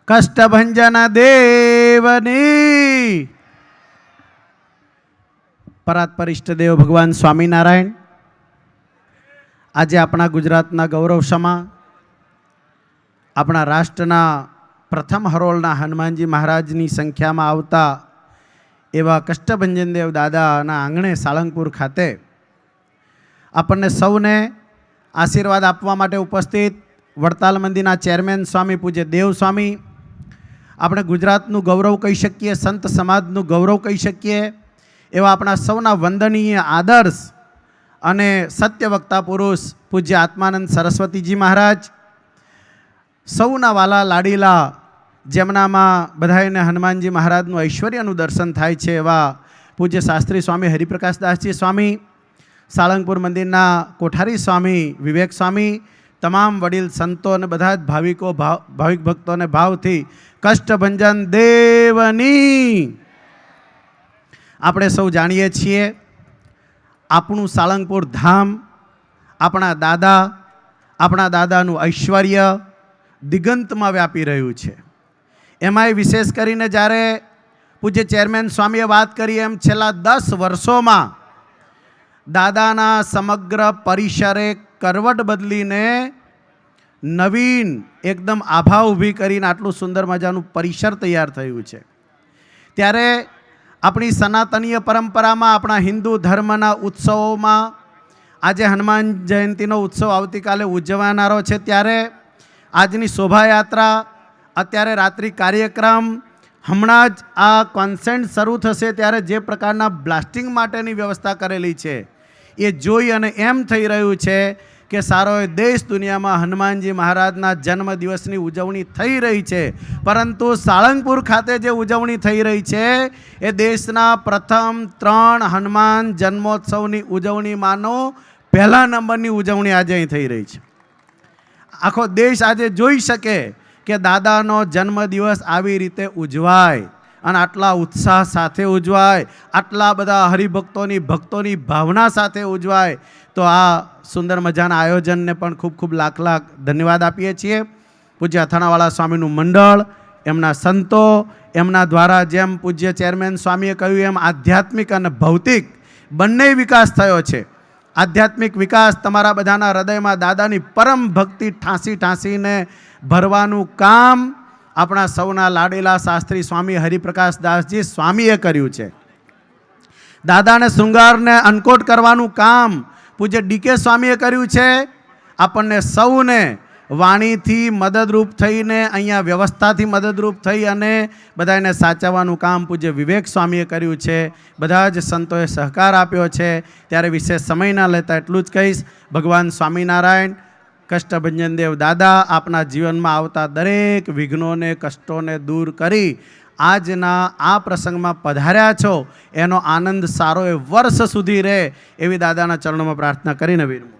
કષ્ટભંજન દેવની પરાત્પર ઇષ્ટદેવ ભગવાન સ્વામિનારાયણ આજે આપણા ગુજરાતના ગૌરવસમા આપણા રાષ્ટ્રના પ્રથમ હરોળના હનુમાનજી મહારાજની સંખ્યામાં આવતા એવા કષ્ટભંજન દેવ દાદાના આંગણે સાળંગપુર ખાતે આપણને સૌને આશીર્વાદ આપવા માટે ઉપસ્થિત વડતાલ મંદિરના ચેરમેન સ્વામી પૂજ્ય દેવ સ્વામી, આપણે ગુજરાતનું ગૌરવ કહી શકીએ, સંત સમાજનું ગૌરવ કહી શકીએ એવા આપણા સૌના વંદનીય આદર્શ અને સત્યવક્તા પુરુષ પૂજ્ય આત્માનંદ સરસ્વતીજી મહારાજ, સૌના વાલા લાડીલા જેમનામાં બધાને હનુમાનજી મહારાજનું ઐશ્વર્યનું દર્શન થાય છે એવા પૂજ્ય શાસ્ત્રી સ્વામી હરિપ્રકાશદાસજી સ્વામી, સાળંગપુર મંદિરના કોઠારી સ્વામી વિવેક સ્વામી, તમામ વડીલ સંતો અને બધા જ ભાવિક ભક્તોને ભાવથી કષ્ટભંજન દેવની આપણે સૌ જાણીએ છીએ. આપણું સાળંગપુર ધામ આપણા દાદાનું ઐશ્વર્ય દિગંતમાં વ્યાપી રહ્યું છે. એમાંય વિશેષ કરીને જ્યારે પૂજ્ય ચેરમેન સ્વામીએ વાત કરી એમ છેલ્લા 10 વર્ષોમાં દાદાના સમગ્ર પરિસરે કરવટ બદલીને નવીન એકદમ આભા ઊભી કરીને આટલું સુંદર મજાનું પરિસર તૈયાર થયું છે. ત્યારે આપણી સનાતનીય પરંપરામાં આપણા હિન્દુ ધર્મના ઉત્સવોમાં આજે હનુમાન જયંતીનો ઉત્સવ આવતીકાલે ઉજવનારો છે, ત્યારે આજની શોભાયાત્રા, અત્યારે રાત્રિ કાર્યક્રમ, હમણાં જ આ કોન્સર્ટ શરૂ થશે ત્યારે જે પ્રકારના બ્લાસ્ટિંગ માટેની વ્યવસ્થા કરેલી છે એ જોઈ અને એમ થઈ રહ્યું છે કે સારો દેશ દુનિયામાં હનુમાનજી મહારાજના જન્મદિવસની ઉજવણી થઈ રહી છે, પરંતુ સાળંગપુર ખાતે જે ઉજવણી થઈ રહી છે એ દેશના પ્રથમ 3 હનુમાન જન્મોત્સવની ઉજવણીમાંનો પહેલા નંબરની ઉજવણી આજે અહીં થઈ રહી છે. આખો દેશ આજે જોઈ શકે કે દાદાનો જન્મદિવસ આવી રીતે ઉજવાય અને આટલા ઉત્સાહ સાથે ઉજવાય, આટલા બધા ભક્તોની ભાવના સાથે ઉજવાય, તો આ સુંદર મજાના આયોજનને પણ ખૂબ ખૂબ લાખ ધન્યવાદ આપીએ છીએ. પૂજ્ય અથાણાવાળા સ્વામીનું મંડળ, એમના સંતો, એમના દ્વારા જેમ પૂજ્ય ચેરમેન સ્વામીએ કહ્યું એમ આધ્યાત્મિક અને ભૌતિક બંને વિકાસ થયો છે. આધ્યાત્મિક વિકાસ તમારા બધાના હૃદયમાં દાદાની પરમ ભક્તિ ઠાંસીને ભરવાનું કામ આપણા સૌના લાડીલા શાસ્ત્રી સ્વામી હરિપ્રકાશદાસજી સ્વામીએ કર્યું છે. દાદાને શૃંગારને અનકોટ કરવાનું કામ પૂજ્ય ડીકે સ્વામીએ કર્યું છે. આપણને સૌને વાણીથી મદદરૂપ થઈને, અહીંયા વ્યવસ્થાથી મદદરૂપ થઈ અને બધાને સાચવવાનું કામ પૂજ્ય વિવેક સ્વામીએ કર્યું છે. બધા જ સંતોએ સહકાર આપ્યો છે. ત્યારે વિશેષ સમય ના લેતા એટલું જ કહીશ, ભગવાન સ્વામિનારાયણ કષ્ટભંજન દેવ દાદા આપના જીવનમાં આવતા દરેક વિઘ્નોને, કષ્ટોને દૂર કરી આજના આ પ્રસંગમાં પધાર્યા છો એનો આનંદ સારો એ વર્ષ સુધી રહે એવી દાદાના ચરણોમાં પ્રાર્થના કરીને વિરમું.